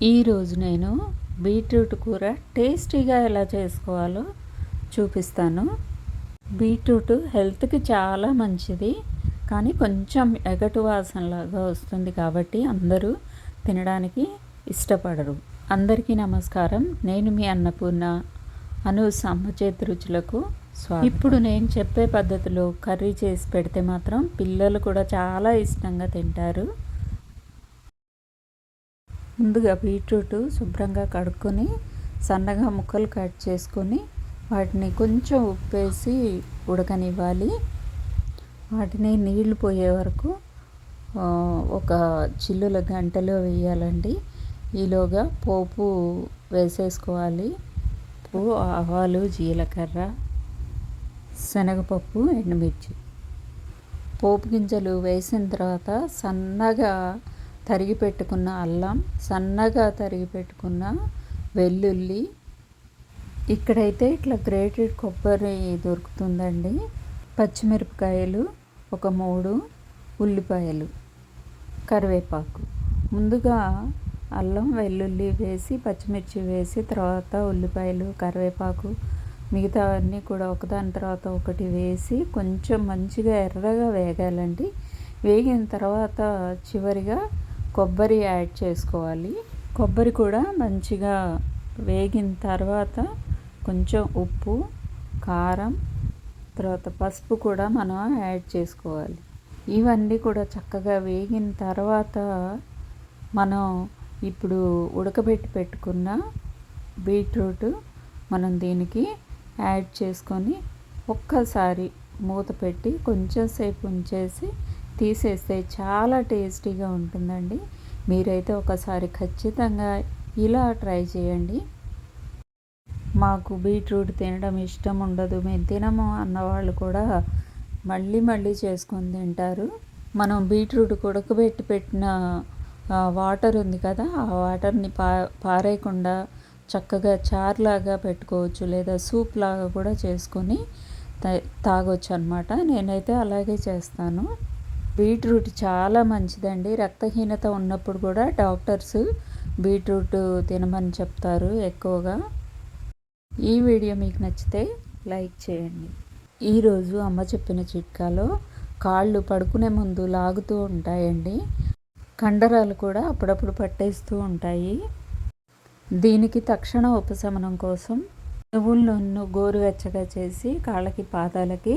ఈరోజు నేను బీట్రూట్ కూర టేస్టీగా ఎలా చేసుకోవాలో చూపిస్తాను. బీట్రూట్ హెల్త్కి చాలా మంచిది, కానీ కొంచెం ఎగటు వాసనలాగా వస్తుంది కాబట్టి అందరూ తినడానికి ఇష్టపడరు. అందరికీ నమస్కారం. నేను మీ అన్నపూర్ణ. అనూస్ అమ్మ చేతి రుచులకు స్వాగతం. ఇప్పుడు నేను చెప్పే పద్ధతిలో కర్రీ చేసి పెడితే మాత్రం పిల్లలు కూడా చాలా ఇష్టంగా తింటారు. ముందుగా బీట్రూట్ శుభ్రంగా కడుక్కొని సన్నగా ముక్కలు కట్ చేసుకొని వాటిని కొంచెం ఉప్పేసి ఉడకనివ్వాలి. వాటిని నీళ్లు పోయే వరకు ఒక చిల్లుల గంటలో వేయాలండి. ఈలోగా పోపు వేసేసుకోవాలి. ఆవాలు, జీలకర్ర, శనగపప్పు, ఎండుమిర్చి. పోపు గింజలు వేసిన తర్వాత సన్నగా తరిగి పెట్టుకున్న అల్లం, సన్నగా తరిగి పెట్టుకున్న వెల్లుల్లి, ఇక్కడైతే ఇట్లా గ్రేటెడ్ కొబ్బరి దొరుకుతుందండి, పచ్చిమిరపకాయలు ఒక 3, ఉల్లిపాయలు, కరివేపాకు. ముందుగా అల్లం, వెల్లుల్లి వేసి పచ్చిమిర్చి వేసి తర్వాత ఉల్లిపాయలు, కరివేపాకు, మిగతా అన్నీ కూడా ఒకదాని తర్వాత ఒకటి వేసి కొంచెం మంచిగా ఎర్రగా వేగాలండి. వేగిన తర్వాత చివరిగా కొబ్బరి యాడ్ చేసుకోవాలి. కొబ్బరి కూడా మంచిగా వేగిన తర్వాత కొంచెం ఉప్పు, కారం, తర్వాత పసుపు కూడా మనం యాడ్ చేసుకోవాలి. ఇవన్నీ కూడా చక్కగా వేగిన తర్వాత మనం ఇప్పుడు ఉడకబెట్టి పెట్టుకున్న బీట్రూట్ మనం దీనికి యాడ్ చేసుకొని ఒక్కసారి మూత పెట్టి కొంచెం సేపు ఉంచేసి తీసేస్తే చాలా టేస్టీగా ఉంటుందండి. మీరైతే ఒకసారి ఖచ్చితంగా ఇలా ట్రై చేయండి. మాకు బీట్రూట్ తినడం ఇష్టం ఉండదు, మేము తినము అన్నవాళ్ళు కూడా మళ్ళీ మళ్ళీ చేసుకొని తింటారు. మనం బీట్రూట్ ఉడకబెట్టి పెట్టిన వాటర్ ఉంది కదా, ఆ వాటర్ని పారేయకుండా చక్కగా చారులాగా పెట్టుకోవచ్చు, లేదా సూప్ లాగా కూడా చేసుకొని తాగొచ్చు అన్నమాట. నేనైతే అలాగే చేస్తాను. బీట్రూట్ చాలా మంచిదండి. రక్తహీనత ఉన్నప్పుడు కూడా డాక్టర్స్ బీట్రూట్ తినమని చెప్తారు ఎక్కువగా. ఈ వీడియో మీకు నచ్చితే లైక్ చేయండి. ఈరోజు అమ్మ చెప్పిన చిట్కాలో కాళ్ళు పడుకునే ముందు లాగుతూ ఉంటాయండి, కండరాలు కూడా అప్పుడప్పుడు పట్టేస్తూ ఉంటాయి. దీనికి తక్షణ ఉపశమనం కోసం నువ్వుల నూనెను గోరువెచ్చగా చేసి కాళ్ళకి, పాదాలకి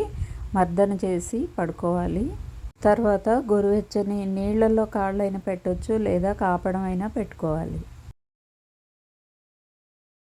మర్దన చేసి పడుకోవాలి. తర్వాత గోరువెచ్చని నీళ్ళల్లో కాళ్ళైనా పెట్టవచ్చు, లేదా కాపడం అయినా పెట్టుకోవాలి.